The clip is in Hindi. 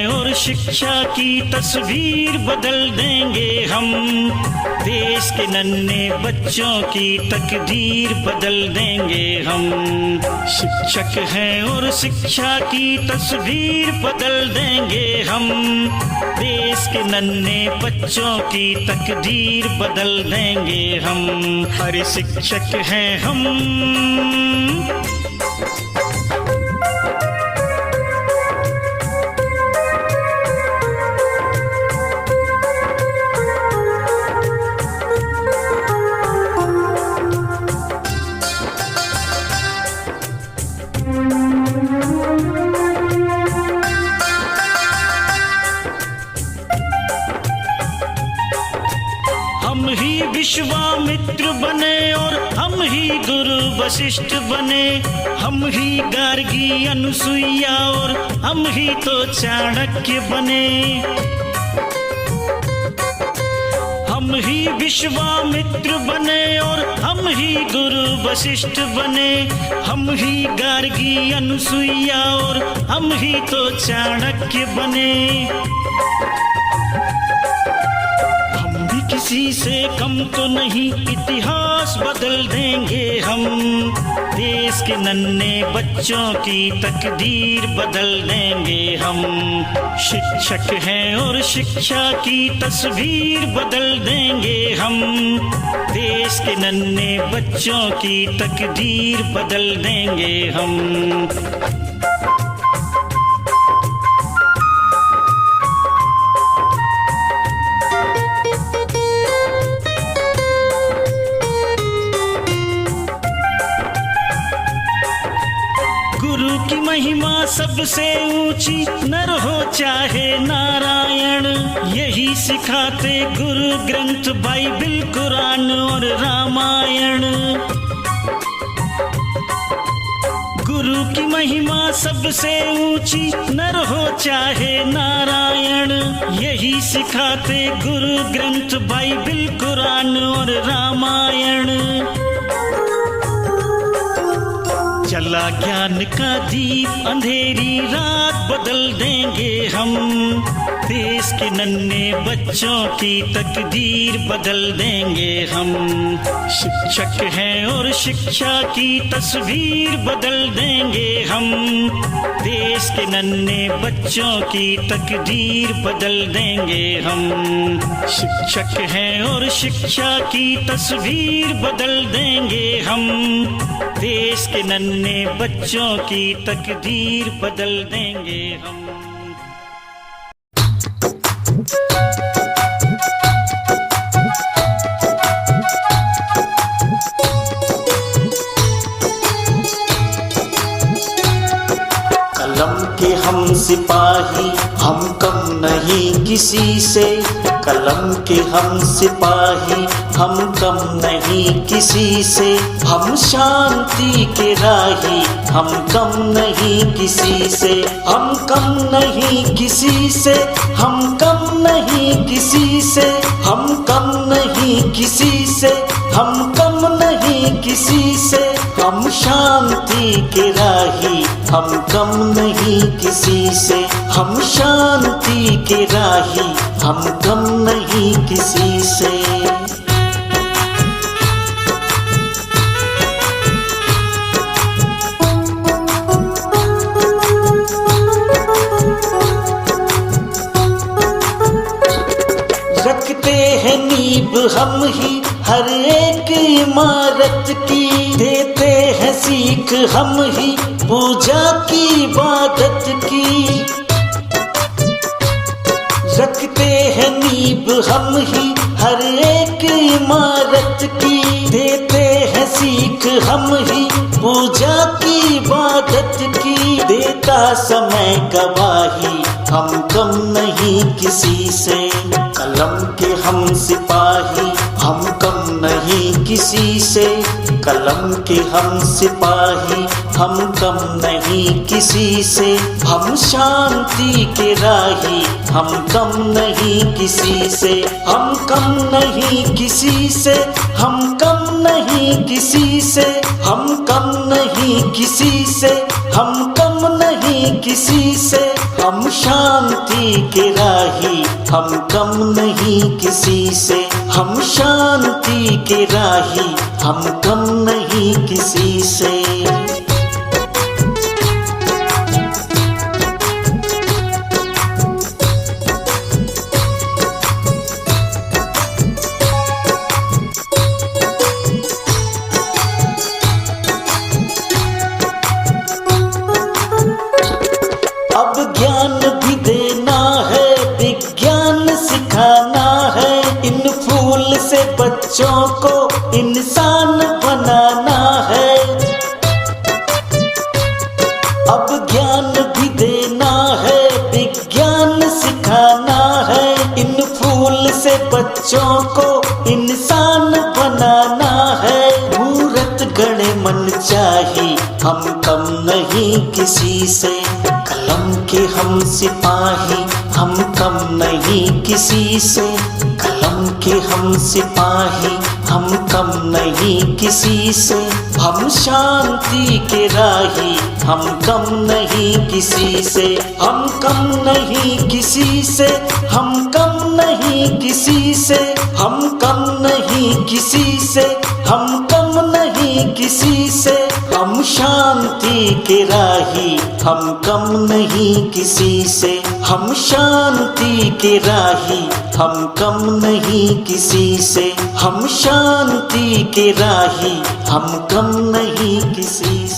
और शिक्षा की तस्वीर बदल देंगे हम। देश के नन्हे बच्चों की तकदीर बदल देंगे हम। शिक्षक हैं और शिक्षा की तस्वीर बदल देंगे हम। देश के नन्हे बच्चों की तकदीर बदल देंगे हम। अरे शिक्षक हैं हम। हम ही विश्वामित्र बने और हम ही गुरु वशिष्ठ बने। हम ही गार्गी अनुसुईया और हम ही तो चाणक्य बने। हम ही विश्वामित्र बने और हम ही गुरु वशिष्ठ बने। हम ही गार्गी अनुसुईया और हम ही तो चाणक्य बने। किसी से कम तो नहीं, इतिहास बदल देंगे हम। देश के नन्हे बच्चों की तकदीर बदल देंगे हम। शिक्षक हैं और शिक्षा की तस्वीर बदल देंगे हम। देश के नन्हे बच्चों की तकदीर बदल देंगे हम। गुरु की महिमा सबसे ऊंची, नर हो चाहे नारायण। यही सिखाते गुरु ग्रंथ बाइबिल, कुरान और रामायण। गुरु की महिमा सबसे ऊंची, नर हो चाहे नारायण। यही सिखाते गुरु ग्रंथ बाइबिल, कुरान और रामायण। चला ज्ञान का दीप, अंधेरी रात बदल देंगे हम। देश के नन्हे बच्चों की तकदीर बदल देंगे हम। शिक्षक हैं और शिक्षा की तस्वीर बदल देंगे हम। देश के नन्हे बच्चों की तकदीर बदल देंगे हम। शिक्षक हैं और शिक्षा की तस्वीर बदल देंगे हम। देश के नन्हे बच्चों की तकदीर बदल देंगे हम। कलम के हम सिपाही, हम कम नहीं किसी से। कलम के हम सिपाही, हम कम नहीं किसी से। हम शांति के राही, हम कम नहीं किसी से। हम कम नहीं किसी से, हम कम नहीं किसी से। हम कम नहीं किसी से, हम कम नहीं किसी से। हम शांति के राही, हम कम नहीं किसी से। हम शांति के राही, हम कम नहीं किसी से। रखते हैं नींव हम ही हर एक इमारत की। देते हैं सीख हम ही पूजा की इबादत की। रखते हैं नींव हम ही हर एक इमारत की। देते हैं सीख हम ही पूजा की इबादत की। देता समय गवाही, हम कम नहीं किसी से। कलम के हम सिपाही, हम कम नहीं किसी से। कलम के हम सिपाही, हम कम नहीं किसी से। हम शांति के राही, हम कम नहीं किसी से। हम कम नहीं किसी से, हम कम नहीं किसी से, हम कम नहीं किसी से, हम कम नहीं किसी से, हम शांति के राही, हम कम नहीं किसी से, हम शांति के राही, हम कम नहीं किसी से। अब ज्ञान भी देना है, विज्ञान सिखाना है, इन फूल से बच्चों को इंसान बनाना है। अब ज्ञान भी देना है, विज्ञान सिखाना है, इन फूल से बच्चों को इंसान बनाना है। मूरत गढ़े मन चाही, हम कम नहीं किसी से, कलम के हम सिपाही, हम कम नहीं किसी से, कलम के हम सिपाही, हम कम नहीं किसी से, हम शांति के राही, हम कम नहीं किसी से, हम कम नहीं किसी से, हम कम नहीं किसी से, हम कम नहीं किसी से, हम कम नहीं किसी से, हम शांति के राही, हम कम नहीं किसी से, हम शांति के राही, हम कम नहीं किसी से, हम शांति के राही, हम कम नहीं किसी से।